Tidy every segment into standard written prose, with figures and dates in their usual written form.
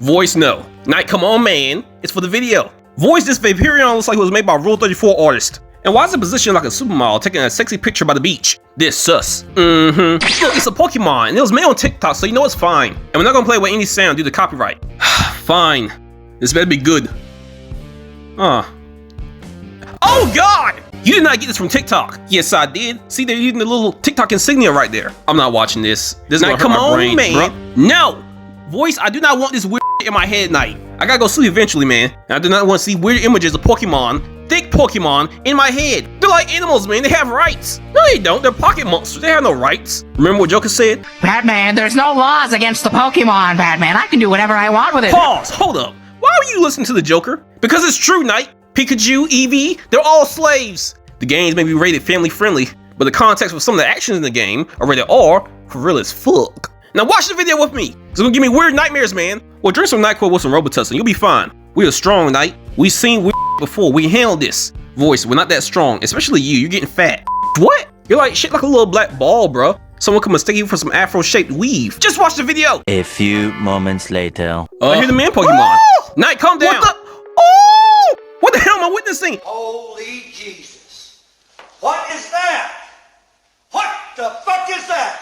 Voice, no. Night, come on, man. It's for the video. Voice, this Vaporeon looks like it was made by a Rule 34 artist. And why is it positioned like a supermodel taking a sexy picture by the beach? This sus. Look, it's a Pokemon, and it was made on TikTok, so you know it's fine. And we're not gonna play with any sound due to copyright. Fine. This better be good. Oh God! You did not get this from TikTok. Yes, I did. See, they're using the little TikTok insignia right there. I'm not watching this. This is gonna hurt my brain, man. Bro. No! Voice, I do not want this weird in my head night. I gotta go sleep eventually, man. And I do not want to see weird images of Pokemon, thick Pokemon, in my head. They're like animals, man. They have rights. No, they don't. They're pocket monsters. They have no rights. Remember what Joker said? Batman, there's no laws against the Pokemon, Batman. I can do whatever I want with it. Pause. Hold up. Why are you listening to the Joker? Because it's true, Knight. Pikachu, Eevee, they're all slaves. The games may be rated family friendly, but the context for some of the actions in the game are rated R for real as fuck. Now watch the video with me. It's gonna give me weird nightmares, man. Well, drink some NyQuil with some Robitussin. You'll be fine. We are strong, Knight. We've seen weird before. We handled this. Voice, we're not that strong, especially you. You're getting fat. What? You're like shit like a little black ball, bro. Someone could mistake you for some afro-shaped weave. Just watch the video. A few moments later. I hear the man Pokemon. Knight, calm down. What the? Oh! What the hell am I witnessing? Holy Jesus. What is that? What the fuck is that?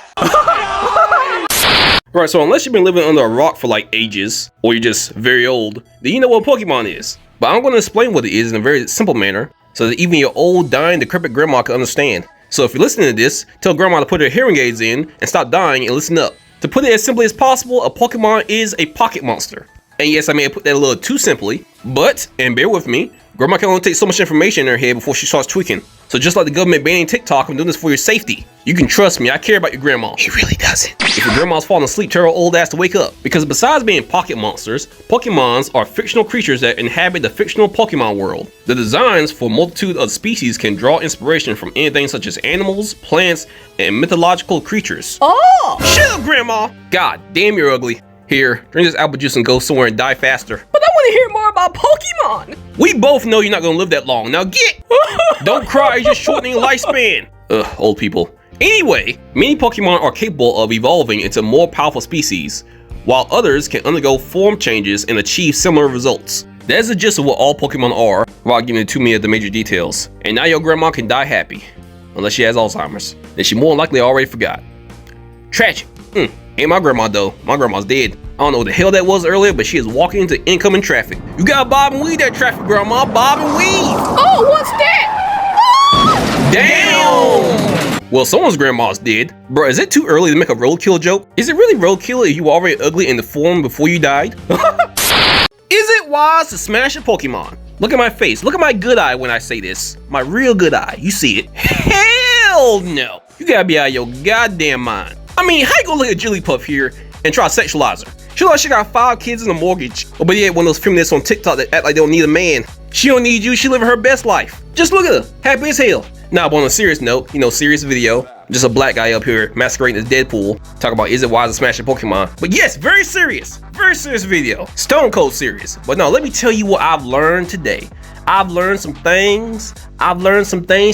Right, so unless you've been living under a rock for like ages, or you're just very old, then you know what Pokemon is. But I'm going to explain what it is in a very simple manner, so that even your old, dying, decrepit grandma can understand. So if you're listening to this, tell grandma to put her hearing aids in and stop dying and listen up. To put it as simply as possible, a Pokemon is a pocket monster. And yes, I may have put that a little too simply, but, and bear with me, grandma can only take so much information in her head before she starts tweaking. So just like the government banning TikTok, I'm doing this for your safety. You can trust me, I care about your grandma. He really doesn't. If your grandma's falling asleep, tell her old ass to wake up. Because besides being pocket monsters, Pokemons are fictional creatures that inhabit the fictional Pokemon world. The designs for a multitude of species can draw inspiration from anything such as animals, plants, and mythological creatures. Oh! Shut up, grandma! God damn, you're ugly. Here, drink this apple juice and go somewhere and die faster. But I want to hear more about Pokemon! We both know you're not gonna live that long. Now get! Don't cry, you're just shortening your lifespan. Ugh, old people. Anyway, many Pokemon are capable of evolving into more powerful species, while others can undergo form changes and achieve similar results. That's the gist of what all Pokemon are, without giving too many of the major details. And now your grandma can die happy. Unless she has Alzheimer's. Then she more likely already forgot. Tragic. Ain't my grandma though. My grandma's dead. I don't know what the hell that was earlier, but she is walking into incoming traffic. You gotta bob and weave that traffic, grandma. Bob and weave. Oh, what's that? Oh! Damn! Well, someone's grandma's dead. Bro, is it too early to make a roadkill joke? Is it really roadkill if you were already ugly in the form before you died? Is it wise to smash a Pokemon? Look at my face. Look at my good eye when I say this. My real good eye. You see it? Hell no. You gotta be out of your goddamn mind. I mean, how you gonna look at Jigglypuff here and try to sexualize her? She looks like she got 5 kids and a mortgage. Oh, but yeah, one of those feminists on TikTok that act like they don't need a man. She don't need you, she living her best life. Just look at her, happy as hell. Now, but on a serious note, serious video, just a black guy up here masquerading as Deadpool, talk about is it wise to smash a Pokemon? But yes, very serious video. Stone cold serious. But no, let me tell you what I've learned today. I've learned some things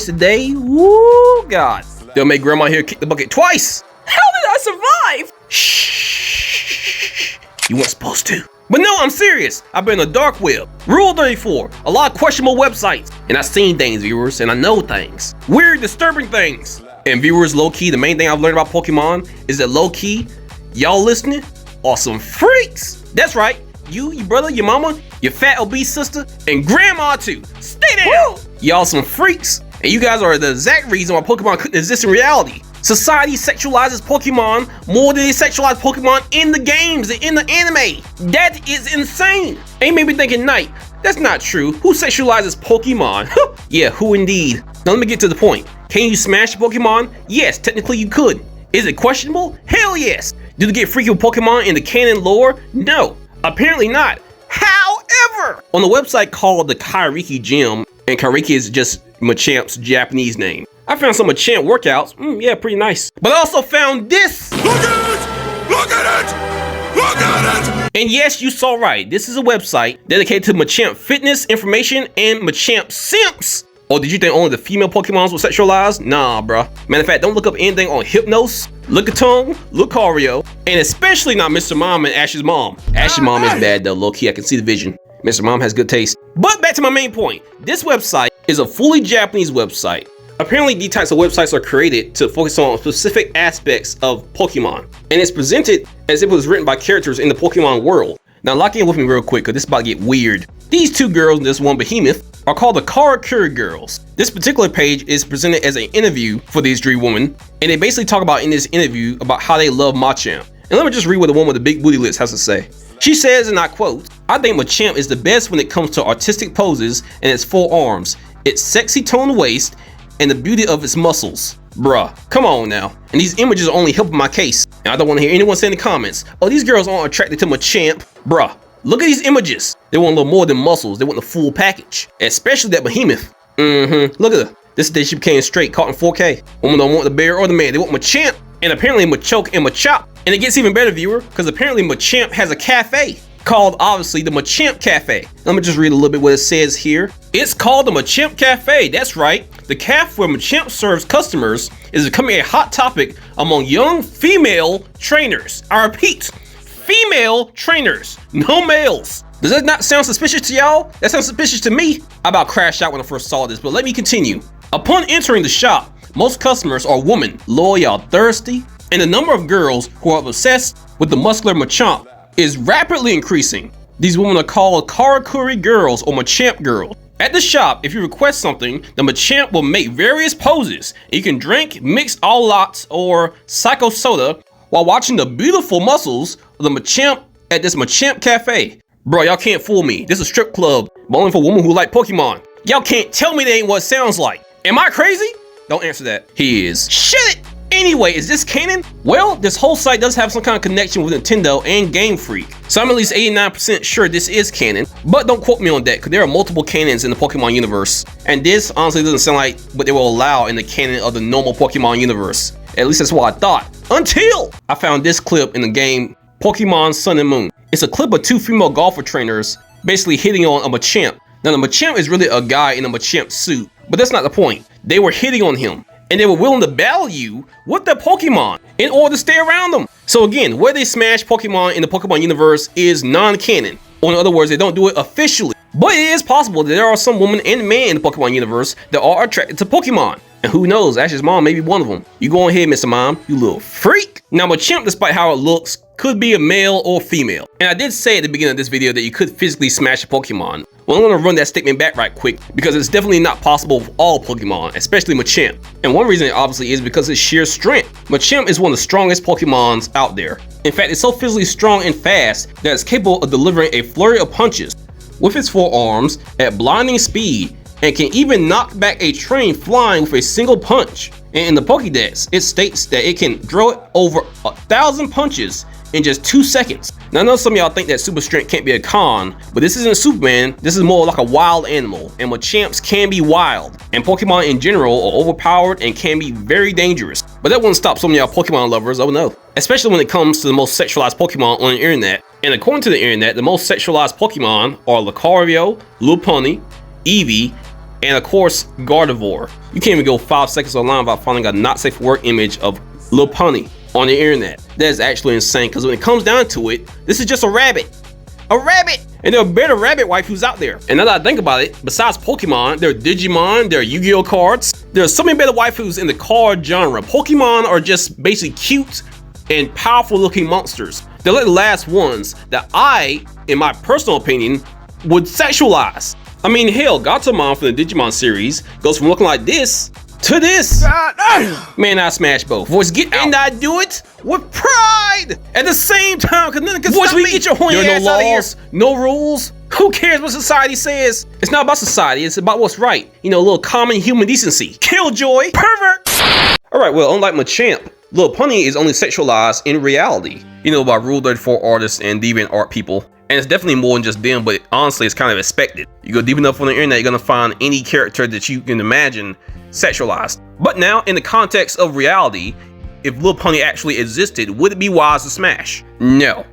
today. Woo, God. They'll make grandma here kick the bucket twice. How did I survive? Shh. You weren't supposed to. But no, I'm serious. I've been on the dark web. Rule 34. A lot of questionable websites. And I've seen things, viewers, and I know things. Weird, disturbing things. And viewers, low-key, the main thing I've learned about Pokemon is that low-key, y'all listening are some freaks. That's right. You, your brother, your mama, your fat obese sister, and grandma too. Stay down. Woo! Y'all some freaks. And you guys are the exact reason why Pokemon couldn't exist in reality. Society sexualizes Pokemon more than they sexualize Pokemon in the games and in the anime. That is insane. And you may be thinking, Knight, that's not true. Who sexualizes Pokemon? Yeah, who indeed? Now let me get to the point. Can you smash a Pokemon? Yes, technically you could. Is it questionable? Hell yes. Do they get freaky with Pokemon in the canon lore? No, apparently not. However, on the website called the Kairiki Gym, and Kairiki is just Machamp's Japanese name, I found some Machamp workouts. Yeah, pretty nice. But I also found this. Look at it! Look at it! Look at it! And yes, you saw right. This is a website dedicated to Machamp fitness information and Machamp simps. Oh, did you think only the female Pokemons were sexualized? Nah, bruh. Matter of fact, don't look up anything on Hypnos, Lickitung, Lucario, and especially not Mr. Mom and Ash's mom. Ash's mom is bad though, low-key, I can see the vision. Mr. Mom has good taste. But back to my main point. This website is a fully Japanese website. Apparently, these types of websites are created to focus on specific aspects of Pokemon. And it's presented as if it was written by characters in the Pokemon world. Now lock in with me real quick, because this is about to get weird. These two girls and this one behemoth are called the Karakuri girls. This particular page is presented as an interview for these three women, and they basically talk about in this interview about how they love Machamp. And let me just read what the one with the big booty lips has to say. She says, and I quote, "I think Machamp is the best when it comes to artistic poses and its full arms, its sexy toned waist, and the beauty of its muscles." Bruh, come on now. And these images are only helping my case. And I don't want to hear anyone say in the comments, "Oh, these girls aren't attracted to Machamp." Bruh, look at these images. They want a little more than muscles. They want the full package. Especially that behemoth. Look at her. This is the day she became straight, caught in 4K. Women don't want the bear or the man. They want Machamp. And apparently Machoke and Machop. And it gets even better, viewer, because apparently Machamp has a cafe called, obviously, the Machamp Cafe. Let me just read a little bit what it says here. It's called the Machamp Cafe, that's right. The cafe where Machamp serves customers is becoming a hot topic among young female trainers. I repeat, female trainers, no males. Does that not sound suspicious to y'all? That sounds suspicious to me. I about crashed out when I first saw this, but let me continue. Upon entering the shop, most customers are women, loyal, thirsty, and the number of girls who are obsessed with the muscular Machamp is rapidly increasing. These women are called Karakuri girls or Machamp girls. At the shop, if you request something, the Machamp will make various poses. You can drink mixed all lots or psycho soda while watching the beautiful muscles of the Machamp at this Machamp Cafe. Bro, y'all can't fool me. This is a strip club, but only for women who like Pokemon. Y'all can't tell me that ain't what it sounds like. Am I crazy? Don't answer that. He is. Shit it! Anyway, is this canon? Well, this whole site does have some kind of connection with Nintendo and Game Freak. So I'm at least 89% sure this is canon, but don't quote me on that because there are multiple canons in the Pokemon universe. And this honestly doesn't sound like what they will allow in the canon of the normal Pokemon universe. At least that's what I thought. Until I found this clip in the game Pokemon Sun and Moon. It's a clip of two female golfer trainers basically hitting on a Machamp. Now the Machamp is really a guy in a Machamp suit, but that's not the point. They were hitting on him. And they were willing to battle you with their Pokemon in order to stay around them. So again, where they smash Pokemon in the Pokemon universe is non-canon. Or in other words, they don't do it officially. But it is possible that there are some women and men in the Pokemon universe that are attracted to Pokemon. And who knows, Ash's mom may be one of them. You go ahead, Mr. Mom, you little freak. Now Machamp, despite how it looks, could be a male or female. And I did say at the beginning of this video that you could physically smash a Pokemon. Well, I'm gonna run that statement back right quick because it's definitely not possible with all Pokemon, especially Machamp. And one reason obviously is because of its sheer strength. Machamp is one of the strongest Pokemons out there. In fact, it's so physically strong and fast that it's capable of delivering a flurry of punches with its forearms at blinding speed and can even knock back a train flying with a single punch. And in the Pokédex, it states that it can throw over 1,000 punches in just 2 seconds. Now I know some of y'all think that super strength can't be a con, but this isn't Superman, this is more like a wild animal, and Machamps can be wild, and Pokemon in general are overpowered and can be very dangerous. But that wouldn't stop some of y'all Pokemon lovers, oh no. Especially when it comes to the most sexualized Pokemon on the internet. And according to the internet, the most sexualized Pokemon are Lucario, Lopunny, Eevee, and of course, Gardevoir. You can't even go 5 seconds online without finding a not safe for work image of Lopunny on the internet. That is actually insane because when it comes down to it, this is just a rabbit. A rabbit! And there are better rabbit waifus out there. And now that I think about it, besides Pokemon, there are Digimon, there are Yu-Gi-Oh cards. There are so many better waifus in the card genre. Pokemon are just basically cute and powerful looking monsters. They're like the last ones that I, in my personal opinion, would sexualize. I mean, hell, Gatomon from the Digimon series goes from looking like this to this. Man, I smash both. Voice, get out. And I do it with pride at the same time, because nothing can stop me. Get your horny ass out of here. No rules. Who cares what society says? It's not about society, it's about what's right. You know, a little common human decency. Killjoy, pervert. Alright, well, unlike Machamp, Lopunny is only sexualized in reality. You know, by Rule 34 artists and deviant art people. And it's definitely more than just them, but honestly, it's kind of expected. You go deep enough on the internet, you're gonna find any character that you can imagine sexualized. But now, in the context of reality, if Lopunny actually existed, would it be wise to smash? No.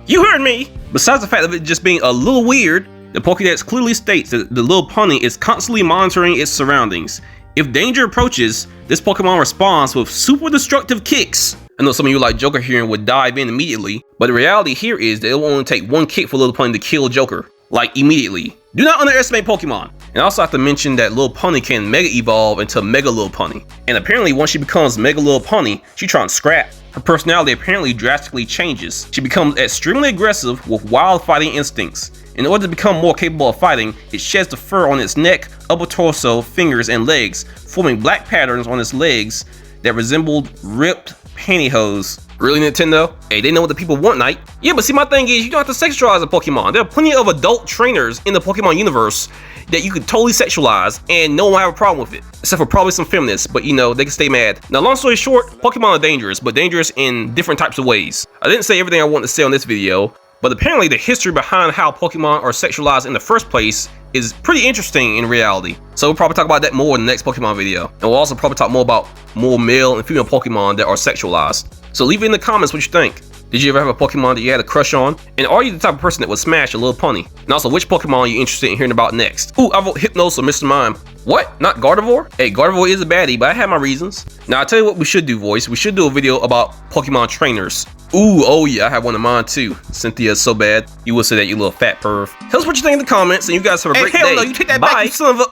You heard me! Besides the fact of it just being a little weird, The Pokédex clearly states that the Lopunny is constantly monitoring its surroundings. If danger approaches, this Pokemon responds with super destructive kicks. I know some of you like Joker here and would dive in immediately, but the reality here is that it will only take one kick for Lopunny to kill Joker. Like, immediately. Do not underestimate Pokemon. And I also have to mention that Lopunny can Mega Evolve into Mega Lopunny. And apparently once she becomes Mega Lopunny, she tries to scrap. Her personality apparently drastically changes. She becomes extremely aggressive with wild fighting instincts. In order to become more capable of fighting, it sheds the fur on its neck, upper torso, fingers, and legs, forming black patterns on its legs that resembled ripped pantyhose. Really, Nintendo? Hey, they know what the people want, Knight. Yeah, but see, my thing is, you don't have to sexualize a Pokemon. There are plenty of adult trainers in the Pokemon universe that you could totally sexualize, and no one will have a problem with it. Except for probably some feminists, but you know, they can stay mad. Now, long story short, Pokemon are dangerous, but dangerous in different types of ways. I didn't say everything I wanted to say on this video, but apparently the history behind how Pokemon are sexualized in the first place is pretty interesting in reality. So we'll probably talk about that more in the next Pokemon video. And we'll also probably talk more about more male and female Pokemon that are sexualized. So leave it in the comments what you think. Did you ever have a Pokemon that you had a crush on? And are you the type of person that would smash a Lopunny? And also, which Pokemon are you interested in hearing about next? Ooh, I vote Hypnos or Mr. Mime. What? Not Gardevoir? Hey, Gardevoir is a baddie, but I have my reasons. Now, I'll tell you what we should do, Voice. We should do a video about Pokemon trainers. Ooh, oh yeah, I have one of mine too. Cynthia's so bad. You will say that, you little fat perv. Tell us what you think in the comments, and you guys have a great day. Hell no, you take that back, you son of a...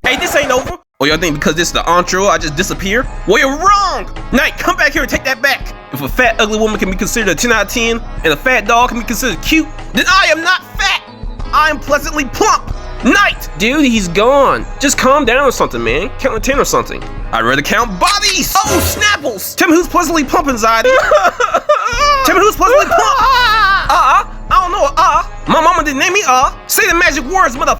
Hey, this ain't over. Oh, y'all think because this is the intro, I just disappear? Well, you're wrong! Knight, come back here and take that back. If a fat, ugly woman can be considered a 10 out of 10, and a fat dog can be considered cute, then I am not fat! I am pleasantly plump! Knight! Dude, he's gone. Just calm down or something, man. Count to 10 or something. I'd rather count bodies! Oh, Snapples! Tell me who's pleasantly plump, anxiety. Tell me who's pleasantly plump! I don't know, My mama didn't name me, Say the magic words, mother.